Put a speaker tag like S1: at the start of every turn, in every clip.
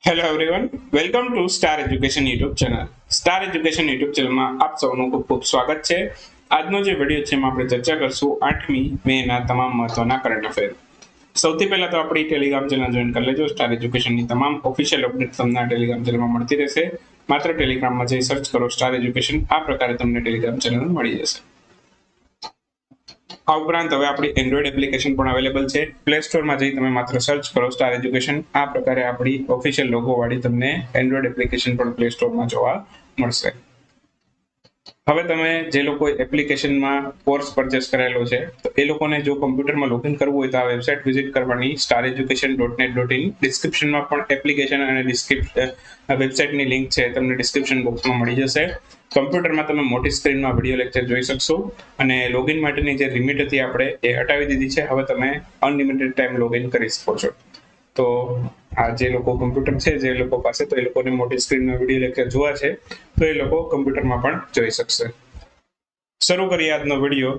S1: Hello everyone, welcome to star education YouTube channel. Star education YouTube ચેનલમાં આપ સૌનું ખૂબ ખૂબ સ્વાગત છે. આજનો જે વિડીયો છે એમાં આપણે ચર્ચા કરશું 8મી મેના તમામ મહત્વના કરંટ અફેર. સૌથી પહેલા તો આપણી ટેલિગ્રામ ચેનલ જોઈન કરી લેજો. સ્ટાર એજ્યુકેશનની તમામ ઓફિશિયલ અપડેટ તમને ટેલિગ્રામ ચેનલમાં મળતી રહેશે. માત્ર ટેલિગ્રામમાં જઈ સર્ચ કરો સ્ટાર એજ્યુકેશન, આ પ્રકારે તમને ટેલિગ્રામ ચેનલ મળી જશે. આ ઉપરાંત હવે આપણી એન્ડ્રોઈડ એપ્લિકેશન પણ અવેલેબલ છે. પ્લે સ્ટોરમાં જઈ તમે માત્ર સર્ચ કરો સ્ટાર એજ્યુકેશન, આ પ્રકારે આપણી ઓફિશિયલ લોગો વાળી તમને એન્ડ્રોઈડ એપ્લિકેશન પણ પ્લે સ્ટોરમાં જોવા મળશે. હવે તમે જે લોકો એપ્લિકેશનમાં કોર્સ પરચેસ કરેલો છે તો એ લોકોને જો કમ્પ્યુટરમાં લોગિન કરવું હોય તો આ વેબસાઇટ વિઝિટ કરવાની stareducation.net.in. ડિસ્ક્રિપ્શનમાં પણ એપ્લિકેશન અને વેબસાઇટની લિંક છે તમને ડિસ્ક્રિપ્શન બોક્સમાં મળી જશે. કમ્પ્યુટરમાં તમે મોટી સ્ક્રીનમાં વિડીયો લેક્ચર જોઈ શકશો અને લોગિન માટેની જે લિમિટ હતી આપણે એ હટાવી દીધી છે. હવે તમે અનલિમિટેડ ટાઈમ લોગિન કરી શકો છો. તો આ જે લોકો કમ્પ્યુટર છે જે લોકો પાસે, તો એ લોકોને મોટી સ્ક્રીનમાં વિડીયો લેક્ચર જોવા છે તો એ લોકો કમ્પ્યુટરમાં પણ જોઈ શકશે. શરૂ કરીએ આજનો વિડીયો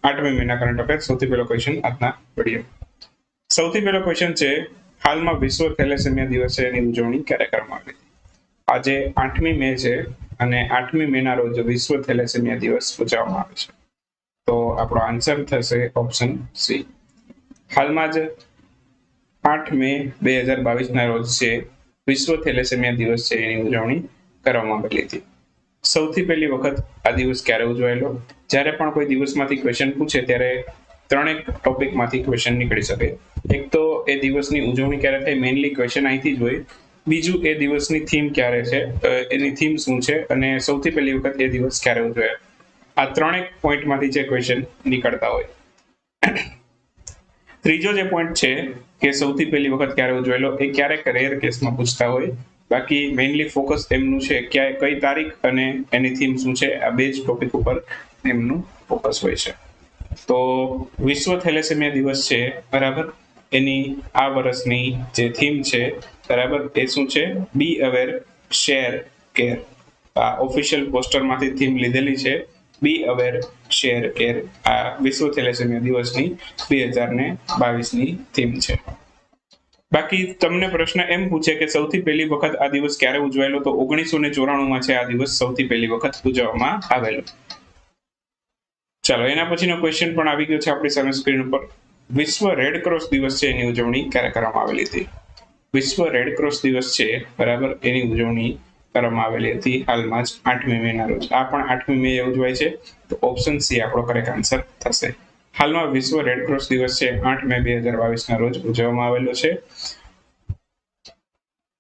S1: 8મી મહિના કરંટ અફેર. સૌથી પહેલો ક્વેશ્ચન આજના વિડીયો. સૌથી પહેલો ક્વેશ્ચન છે, હાલમાં વિશ્વ થેલેસેમિયા દિવસ છે એની ઉજવણી ક્યારે કરવામાં આવી? આજે 8મી મે છે અને 8મી મેના રોજ વિશ્વ થેલેસેમિયા દિવસ ઉજવવામાં આવે છે. તો આપણો આન્સર થશે ઓપ્શન સી. હાલમાં જ 8 મે 2022 ના રોજ છે વિશ્વ થેલેસેમિયા દિવસ છે એની ઉજવણી કરવામાં આવેલી હતી. સૌથી પહેલી વખત આ દિવસ ક્યારે ઉજવાયેલો? જ્યારે પણ કોઈ દિવસમાંથી ક્વેશ્ચન પૂછે ત્યારે ત્રણેક ટોપિકમાંથી ક્વેશ્ચન નીકળી શકે. એક તો એ દિવસની ઉજવણી ક્યારે થઈ, મેઇનલી ક્વેશ્ચન અહીંથી જ હોય. બીજું, એ દિવસની થીમ ક્યારે છે, એની થીમ શું છે, અને સૌથી પહેલી વખત એ દિવસ ક્યારે ઉજવાયો. આ ત્રણેક પોઈન્ટમાંથી જે ક્વેશ્ચન નીકળતા હોય. ત્રીજો જે પોઈન્ટ છે કે સૌથી પહેલી વખત ક્યારે ઉજવાયેલો, એ ક્યારેક રેર કેસમાં પૂછતા હોય. બાકી મેઇનલી ફોકસ એમનું છે કઈ તારીખ અને એની થીમ શું છે, આ બે જ ટોપિક ઉપર એમનું ફોકસ હોય છે. તો વિશ્વ થેલેસેમિયા દિવસ છે બરાબર, એની આ વર્ષની જે થીમ છે બરાબર, એ શું છે? બી અવેર, શેર, કેર. આ ઓફિશિયલ પોસ્ટરમાંથી થીમ લીધેલી છે. બી અવેર, શેર, કેર આ વિશ્વ થેલેસેમિયા દિવસની 2022ની થીમ છે. બાકી તમને પ્રશ્ન એમ પૂછે કે સૌથી પહેલી વખત આ દિવસ ક્યારે ઉજવાયેલો, તો 1994માં છે આ દિવસ સૌથી પહેલી વખત ઉજવવામાં આવેલો. ચાલો, એના પછીનો ક્વેશ્ચન પણ આવી ગયો છે આપણી સામે સ્ક્રીન ઉપર. વિશ્વ રેડ ક્રોસ દિવસ છે એની ઉજવણી ક્યારે કરવામાં આવેલી હતી? વિશ્વ રેડ ક્રોસ દિવસ છે બરાબર, એની ઉજવણી કરવામાં આવેલી હતી હાલમાં જ 8મી મેના રોજ. આ પણ 8મી મે ઉજવાય છે, તો ઓપ્શન સી આપણો કરેક્ટ આન્સર થશે. હાલમાં વિશ્વ રેડ ક્રોસ દિવસ છે 8 મે 2022ના રોજ ઉજવવામાં આવેલો છે.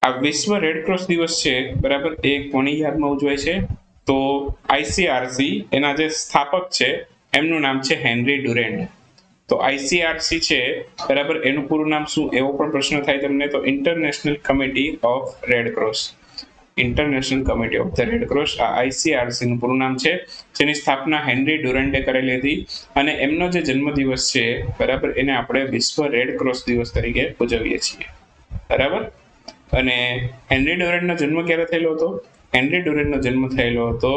S1: આ વિશ્વ રેડ ક્રોસ દિવસ છે બરાબર, એ કોની યાદમાં ઉજવાય છે? તો આઈસીઆરસી, એના જે સ્થાપક છે એમનું નામ છે હેનરી ડુરેન્ટ. તો આઈસીઆરસી છે બરાબર, એનું પૂરું નામ શું, એવો પણ પ્રશ્ન થાય તમને. તો international committee of red cross. International committee of the red cross, આ આઈસીઆરસી નું પૂરું નામ છે, જેની સ્થાપના હેનરી ડુરેન્ટે કરેલી હતી. અને એમનો જે જન્મદિવસ છે બરાબર, એને આપણે વિશ્વ રેડ ક્રોસ દિવસ તરીકે ઉજવીએ છીએ બરાબર. અને હેનરી ડુરેન્ટનો જન્મ ક્યારે થયેલો હતો? હેનરી ડુરેન્ટનો જન્મ થયેલો હતો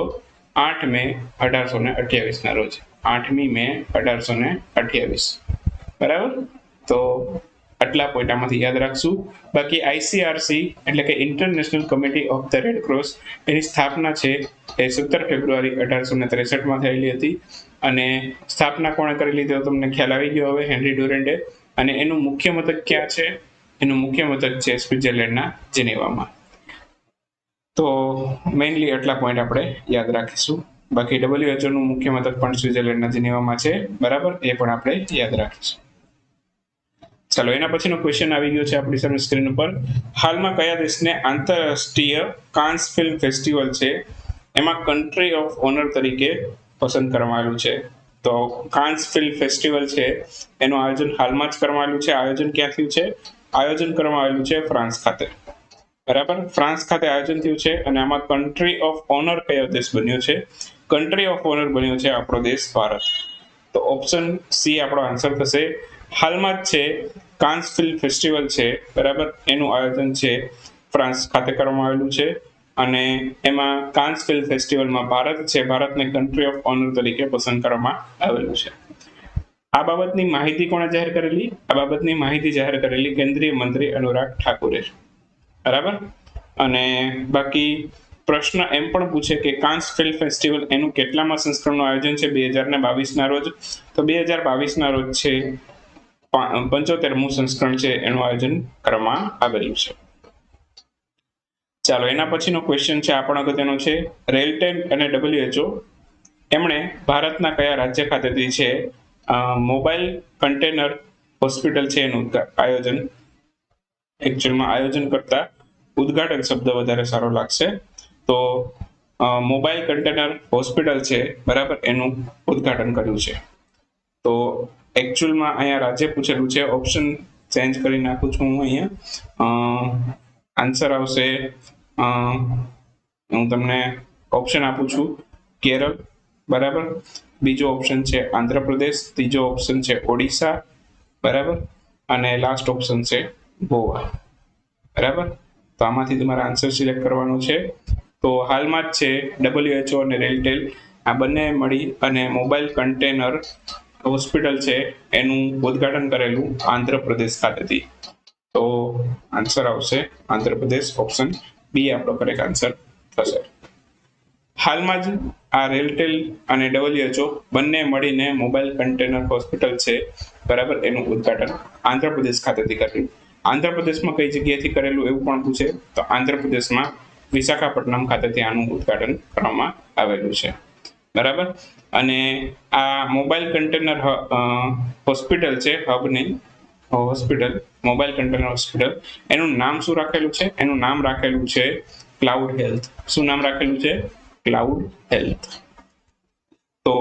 S1: 8 મે 1828ના રોજ. 8મી મે 1828 બરાબર. તો આટલા પોઈન્ટ આમાંથી યાદ રાખશું. બાકી આઈસીઆરસી એટલે કે international committee of the red cross, એની સ્થાપના છે એ 17 ફેબ્રુઆરી 1863માં થયેલી હતી. અને સ્થાપના કોણે કરેલી તે તમને ખ્યાલ આવી ગયો હવે, હેનરી ડુરેન્ટે. અને એનું મુખ્ય મથક ક્યાં છે? એનું મુખ્ય મથક છે સ્વિટ્ઝરલેન્ડના જેનેવામાં. તો મેઇનલી આટલા પોઈન્ટ આપણે યાદ રાખીશું. બાકી WHO નું મુખ્ય મથક પણ સ્વિટ્ઝરલેન્ડના જેનેવામાં છે બરાબર, એ પણ આપણે યાદ રાખીશું. ચાલો, એના પછીનો ક્વેશ્ચન આવી ગયો છે આપણી સામે સ્ક્રીન ઉપર. હાલમાં કયા દેશને આંતરરાષ્ટ્રીય કાન્સ ફિલ્મ ફેસ્ટિવલ છે એમાં કન્ટ્રી ઓફ ઓનર તરીકે પસંદ કરવામાં આવ્યું છે? તો કાન્સ ફિલ્મ ફેસ્ટિવલ છે એનું આયોજન હાલમાં જ કરવામાં આવ્યું છે. આયોજન ક્યાં થયું છે? આયોજન કરવામાં આવેલું છે ફ્રાન્સ ખાતે બરાબર. ફ્રાન્સ ખાતે આયોજન થયું છે અને આમાં કન્ટ્રી ઓફ ઓનર કયો દેશ બન્યો છે? કન્ટ્રી ઓફ ઓનર બન્યો છે આપણો દેશ ભારત. તો ઓપ્શન સી આપણો આન્સર થશે. હાલમાં જ છે કાન્સ ફિલ્મ ફેસ્ટિવલ છે બરાબર, એનું આયોજન છે ફ્રાન્સ ખાતે કરવામાં આવેલું છે. અને એમાં કાન્સ ફિલ્મ ફેસ્ટિવલમાં ભારત છે, ભારતને કન્ટ્રી ઓફ ઓનર તરીકે પસંદ કરવામાં આવેલું છે. આ બાબતની માહિતી કોણે જાહેર કરેલી? આ બાબતની માહિતી જાહેર કરેલી કેન્દ્રીય મંત્રી અનુરાગ ઠાકુરે. બરાબર. અને બાકી પ્રશ્ન એમ પણ પૂછે કે કાન્સ ફિલ્મ ફેસ્ટિવલ એનું કેટલામાં સંસ્કરણનું આયોજન છે 2022 ના રોજ? તો 2022 ના રોજ છે 75મું સંસ્કરણ છે એનું આયોજન કરવામાં આવેલું છે. ચાલો એના પછીનો ક્વેશ્ચન છે આપણા અગત્યનો છે રેલટેલ અને WHO એમણે ભારતના કયા રાજ્ય ખાતેથી છે મોબાઈલ કન્ટેનર હોસ્પિટલ છે એનું આયોજન એકચ્યુઅલમાં આયોજન કરતા ઉદ્ઘાટન શબ્દ વધારે સારો લાગશે. તો મોબાઈલ કન્ટેનર હોસ્પિટલ છે બરાબર એનું ઉદ્ઘાટન કર્યું છે. તો એકચ્યુઅલમાં અહીંયા રાજ્ય પૂછેલું છે, ઓપ્શન ચેન્જ કરી નાખું છું હું અહીંયા. આન્સર આવશે હું તમને ઓપ્શન આપું છું કેરળ બરાબર, બીજો ઓપ્શન છે આંધ્રપ્રદેશ, ત્રીજો ઓપ્શન છે ઓડિશા બરાબર, અને લાસ્ટ ઓપ્શન છે ગોવા બરાબર. તો આમાંથી તમારે આન્સર સિલેક્ટ કરવાનો છે. તો હાલમાં જ છે WHO અને રેલટેલ આ બંને મળી અને મોબાઈલ કન્ટેનર હોસ્પિટલ છે એનું ઉદ્ઘાટન કરેલું આંધ્રપ્રદેશ ખાતેથી. તો આન્સર આવશે આંધ્રપ્રદેશ, ઓપ્શન બી આપણો કરેક્ટ આન્સર થશે. હાલમાં જ આ રેલટેલ અને WHO બંને મળીને મોબાઈલ કન્ટેનર હોસ્પિટલ છે બરાબર એનું ઉદ્ઘાટન આંધ્રપ્રદેશ ખાતેથી કર્યું. આંધ્રપ્રદેશમાં કઈ જગ્યાએથી કરેલું એવું પણ પૂછે તો આંધ્રપ્રદેશમાં વિશાખાપટ્ટનમ ખાતેથી આનું ઉદ્ઘાટન કરવામાં આવેલું છે બરાબર. અને આ મોબાઈલ કન્ટેનર હોસ્પિટલ છે, હબની હોસ્પિટલ મોબાઈલ કન્ટેનર હોસ્પિટલ, એનું નામ શું રાખેલું છે? એનું નામ રાખેલું છે ક્લાઉડ હેલ્થ. શું નામ રાખેલું છે? Cloud health. તો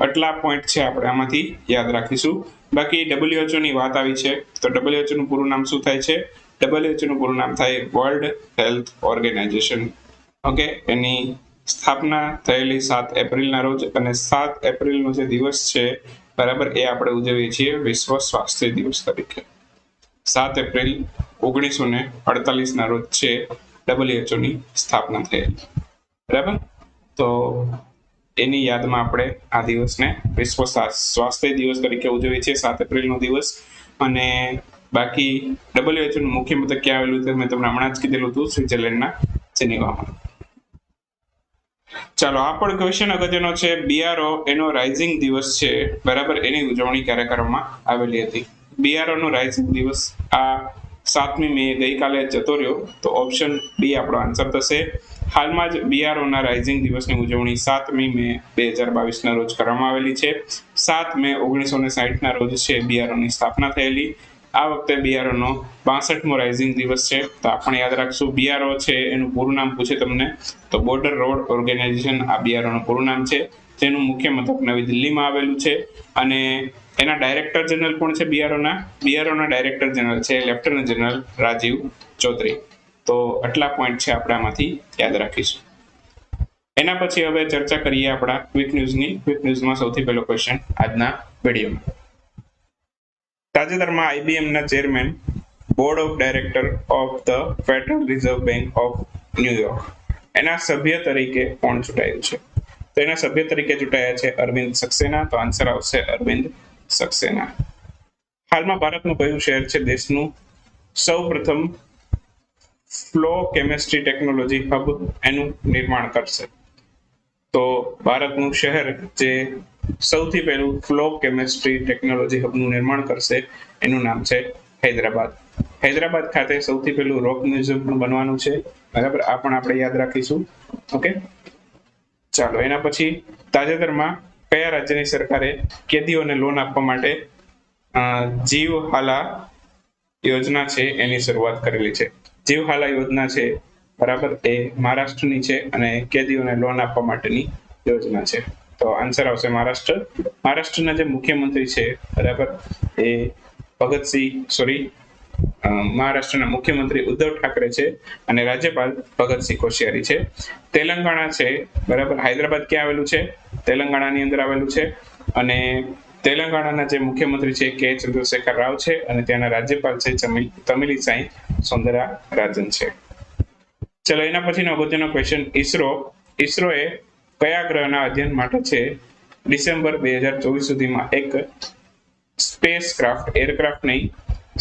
S1: આટલા પોઈન્ટ છે આપણે આમાંથી યાદ રાખીશું. બાકી WHO ની વાત આવી છે તો WHO નું પૂરું નામ શું થાય છે? WHO નું પૂરું નામ થાય વર્લ્ડ હેલ્થ ઓર્ગેનાઇઝેશન. ઓકે, એની સ્થાપના થયેલી 7 એપ્રિલના રોજ અને 7 એપ્રિલનો જે દિવસ છે બરાબર એ આપણે ઉજવીએ છીએ વિશ્વ સ્વાસ્થ્ય દિવસ તરીકે. 7 એપ્રિલ 1948 ના રોજ છે WHO ની સ્થાપના થયેલી બરાબર. તો એની યાદમાં આપણે આ દિવસને વિશ્વ સ્વાસ્થ્ય દિવસ તરીકે ઉજવીએ છીએ 7 એપ્રિલનો દિવસ. અને બાકી WHO નું મુખ્ય મથક ક્યાં આવેલું છે મેં તમને હમણાં જ કીધેલું હતું, સ્વિટ્ઝરલેન્ડના જેનીવામાં. ચાલો આ પણ ક્વેશ્ચન અગત્યનો છે, BRO એનો રાઇઝિંગ દિવસ છે બરાબર એની ઉજવણી ક્યારે કરવામાં આવેલી હતી? BRO નો રાઇઝિંગ દિવસ આ 7મી મે ગઈકાલે જતો રહ્યો. તો ઓપ્શન બી આપણો આન્સર થશે. હાલમાં જ BRO ના રાઇઝિંગ દિવસની ઉજવણી 7મી મે 2022 ના રોજ કરવામાં આવેલી છે. 7 મે 1960 ના રોજ છે BRO ની સ્થાપના થયેલી. આ વખતે BRO નો 62મો રાઇઝિંગ દિવસ છે. તો આપણે યાદ રાખશું BRO છે એનું પૂરું નામ પૂછે તમને તો બોર્ડર રોડ ઓર્ગેનાઇઝેશન આ BRO નું પૂરું નામ છે, જેનું મુખ્ય મથક નવી દિલ્હીમાં આવેલું છે. અને એના ડાયરેક્ટર જનરલ કોણ છે? BRO ના ડાયરેક્ટર જનરલ છે લેફ્ટનન્ટ જનરલ રાજીવ ચૌધરી. તો આટલા પોઈન્ટ છે આપણે આમાંથી યાદ રાખીશું. એના પછી હવે ચર્ચા કરીએ આપણા ક્વિક ન્યૂઝની. ક્વિક ન્યૂઝમાં સૌથી પહેલો ક્વેશ્ચન આજના વિડીયોમાં. તાજેતરમાં IBM ના chairman board of director of the federal reserve bank of New York એના સભ્ય તરીકે કોણ ચૂંટાયું છે? તો એના સભ્ય તરીકે ચૂંટાયા છે અરવિંદ સક્સેના. તો આન્સર આવશે અરવિંદ સક્સેના. હાલમાં ભારતનું કયું શહેર છે દેશનું સૌપ્રથમ ફ્લો કેમિસ્ટ્રી ટેકનોલોજી હબ એનું નિર્માણ કરશે? તો ભારતનું શહેર જે સૌથી પહેલું ફ્લો કેમિસ્ટ્રી ટેકનોલોજી હબનું નિર્માણ કરશે એનું નામ છે હૈદરાબાદ. હૈદરાબાદ ખાતે સૌથી પહેલું રોક મ્યુઝિયમ પણ બનવાનું છે બરાબર, આ પણ આપણે યાદ રાખીશું. ઓકે, ચાલો એના પછી તાજેતરમાં કયા રાજ્યની સરકારે કેદીઓને લોન આપવા માટે જીવહાલા યોજના છે એની શરૂઆત કરેલી છે? જીવહાલા યોજના છે બરાબર એ મહારાષ્ટ્રની છે અને કેદીઓને લોન આપવા માટેની યોજના છે. તો આન્સર આવશે મહારાષ્ટ્ર. મહારાષ્ટ્રના જે મુખ્યમંત્રી છે બરાબર એ મહારાષ્ટ્રના મુખ્યમંત્રી ઉદ્ધવ ઠાકરે છે અને રાજ્યપાલ ભગતસિંહ કોશિયારી છે. તેલંગાણા છે બરાબર, હૈદરાબાદ ક્યાં આવેલું છે? તેલંગાણાની અંદર આવેલું છે. અને તેલંગાણાના જે મુખ્યમંત્રી છે કે ચંદ્રશેખર રાવ છે અને ત્યાંના રાજ્યપાલ છે તમિલિસાઈ સૌંદરરાજન છે. ચલો એના પછીનો અગત્યનો ક્વેશ્ચન ઈસરોએ કયા ગ્રહના અધ્યયન માટે છે ડિસેમ્બર 2024 સુધીમાં એક સ્પેસ ક્રાફ્ટ, એરક્રાફ્ટ નહીં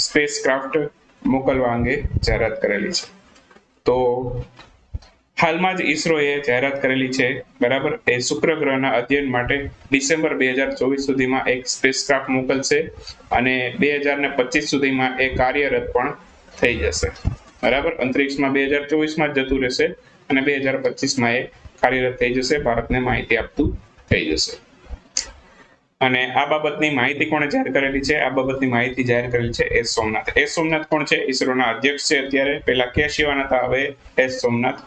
S1: સ્પેસ ક્રાફ્ટ મોકલવા અંગે જાહેરાત કરેલી છે? તો હાલમાં જ ઈસરોએ જાહેરાત કરેલી છે, બરાબર, એ શુક્ર ગ્રહના અધ્યયન માટે ડિસેમ્બર 2024 સુધીમાં એક સ્પેસક્રાફ્ટ મોકલશે અને 2025 સુધીમાં એ કાર્યરત પણ થઈ જશે, બરાબર. અંતરિક્ષમાં 2024માં જ જતું રહેશે અને 2025માં એ કાર્યરત થઈ જશે, ભારતને માહિતી આપતું થઈ જશે. અને આ બાબતની માહિતી કોણે જાહેર કરેલી છે? આ બાબતની માહિતી જાહેર કરેલી છે એસ સોમનાથ. એસ સોમનાથ કોણ છે? ઈસરોના અધ્યક્ષ છે અત્યારે. પહેલા કે શિવાન હતા, હવે એસ સોમનાથ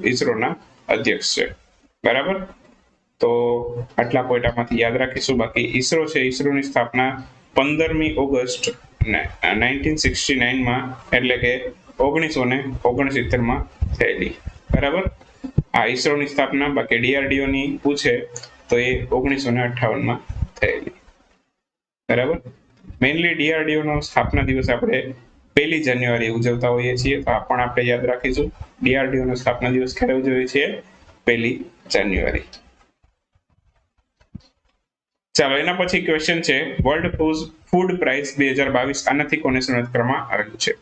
S1: ઈસરોના અધ્યક્ષ છે, બરાબર. તો આટલા પોઈન્ટ આમાંથી યાદ રાખીશું. બાકી ઈસરો છે, ઈસરોની સ્થાપના 15મી ઓગસ્ટ 1969માં એટલે કે 1969માં થયેલી, બરાબર. આ ઈસરોની સ્થાપના. બાકી ડીઆરડીઓ ની પૂછે તો એ 1958માં થયેલી, બરાબર. મેઇનલી ડીઆરડીઓ નો સ્થાપના દિવસ આપણે 1 જાન્યુઆરી ઉજવતા હોઈએ છીએ, તો આ પણ આપણે યાદ રાખીશું. ડીઆરડીઓ નો સ્થાપના દિવસ ક્યારે ઉજવીએ છીએ? 1 જાન્યુઆરી. ચાલો, એના પછી ક્વેશ્ચન છે વર્લ્ડ ફૂડ પ્રાઇસ 2022 આનાથી કોને સન્માનિત કરવામાં આવેલું છે?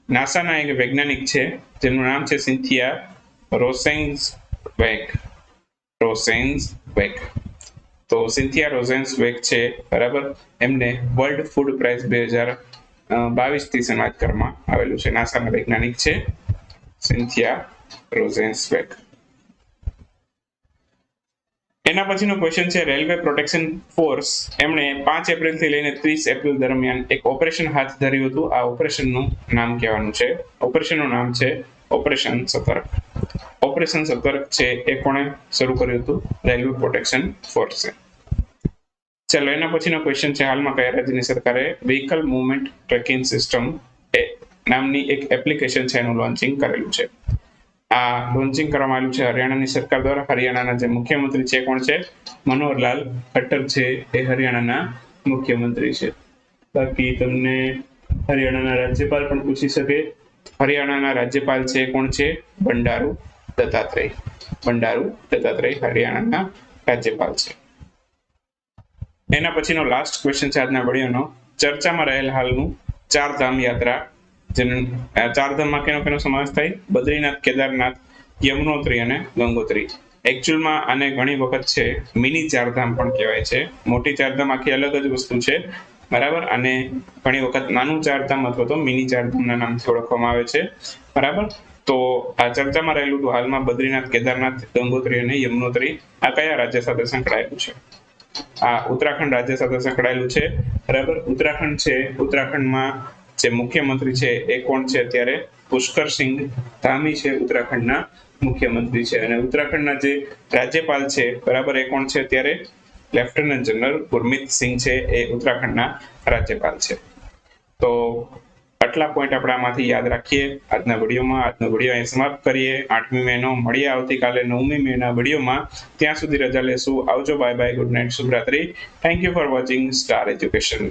S1: નાસાના એક વૈજ્ઞાનિક છે જેનું નામ છે સિન્થિયા રોસેન્સવેગ. તો સિન્થિયા રોસેન્સવેગ છે, બરાબર, એમને વર્લ્ડ ફૂડ પ્રાઇસ 2022 થી સન્માનિત કરવામાં આવેલું છે. નાસાના વૈજ્ઞાનિક છે સિન્થિયા રોસેન્સવેગ. એના પછીનો ક્વેશ્ચન છે રેલવે પ્રોટેક્શન ફોર્સ એમણે 5 એપ્રિલ થી લઈને 30 એપ્રિલ દરમિયાન એક ઓપરેશન હાથ ધર્યું હતું. આ ઓપરેશનનું નામ કહેવાનું છે. ઓપરેશનનું નામ છે ઓપરેશન સતર્ક. ઓપરેશન સતર્ક છે એ કોણે શરૂ કર્યું હતું? રેલવે પ્રોટેક્શન ફોર્સે. ચાલો, એના પછીનો ક્વેશ્ચન છે હાલમાં કયા રાજ્યની સરકારે વ્હીકલ મૂવમેન્ટ ટ્રેકિંગ સિસ્ટમ નામની એક એપ્લિકેશન છે એનું લોન્ચિંગ કરેલું છે? આ લોન્ચિંગ કરવામાં આવ્યું છે હરિયાણાની સરકાર દ્વારા. હરિયાણાના જે મુખ્યમંત્રી છે કોણ છે? મનોહરલાલ ખટ્ટર છે એ હરિયાણાના મુખ્યમંત્રી છે. બાકી તમને હરિયાણાના રાજ્યપાલ પણ પૂછી શકે. હરિયાણાના રાજ્યપાલ છે કોણ છે? બંડારુ દત્તાત્રેય હરિયાણાના રાજ્યપાલ છે. એના પછીનો લાસ્ટ ક્વેશ્ચન છે આજના વિડીયોનો. ચર્ચામાં રહેલ હાલનું ચારધામ યાત્રા, ચારધામમાં કેનો સમાવેશ થાય? બદ્રીનાથ, કેદારનાથ, યમનોત્રી અને ગંગોત્રી. એકચ્યુઅલમાં આને ઘણી વખત છે મિની ચારધામ પણ કહેવાય છે. મોટી ચારધામ આખી અલગ જ વસ્તુ છે, બરાબર, અને ઘણી વખત નાનું ચારધામ અથવા તો મિની ચારધામના નામથી ઓળખવામાં આવે છે, બરાબર. તો આ ચર્ચામાં રહેલું હતું હાલમાં બદ્રીનાથ, કેદારનાથ, ગંગોત્રી અને યમનોત્રી. આ કયા રાજ્ય સાથે સંકળાયેલું છે? આ ઉત્તરાખંડ રાજ્ય સાથે સંકળાયેલું છે, બરાબર. ઉત્તરાખંડ છે, ઉત્તરાખંડમાં જે મુખ્યમંત્રી છે એ કોણ છે અત્યારે? પુષ્કરસિંહ ધામી છે ઉત્તરાખંડના મુખ્યમંત્રી છે. અને ઉત્તરાખંડના જે રાજ્યપાલ છે, બરાબર, એ કોણ છે અત્યારે? લેફ્ટનન્ટ જનરલ ગુરમીત સિંહ છે એ ઉત્તરાખંડના રાજ્યપાલ છે. તો આટલા પોઈન્ટ આપણે આમાંથી યાદ રાખીએ આજના વિડીયોમાં. આજનો વિડીયો અહીં સમાપ્ત કરીએ. 8મી મેનો મળીએ આવતીકાલે 9મી મેના વિડીયોમાં. ત્યાં સુધી રજા લેશું. આવજો, બાય બાય, ગુડ નાઇટ, શુભરાત્રી. Thank you for watching star education.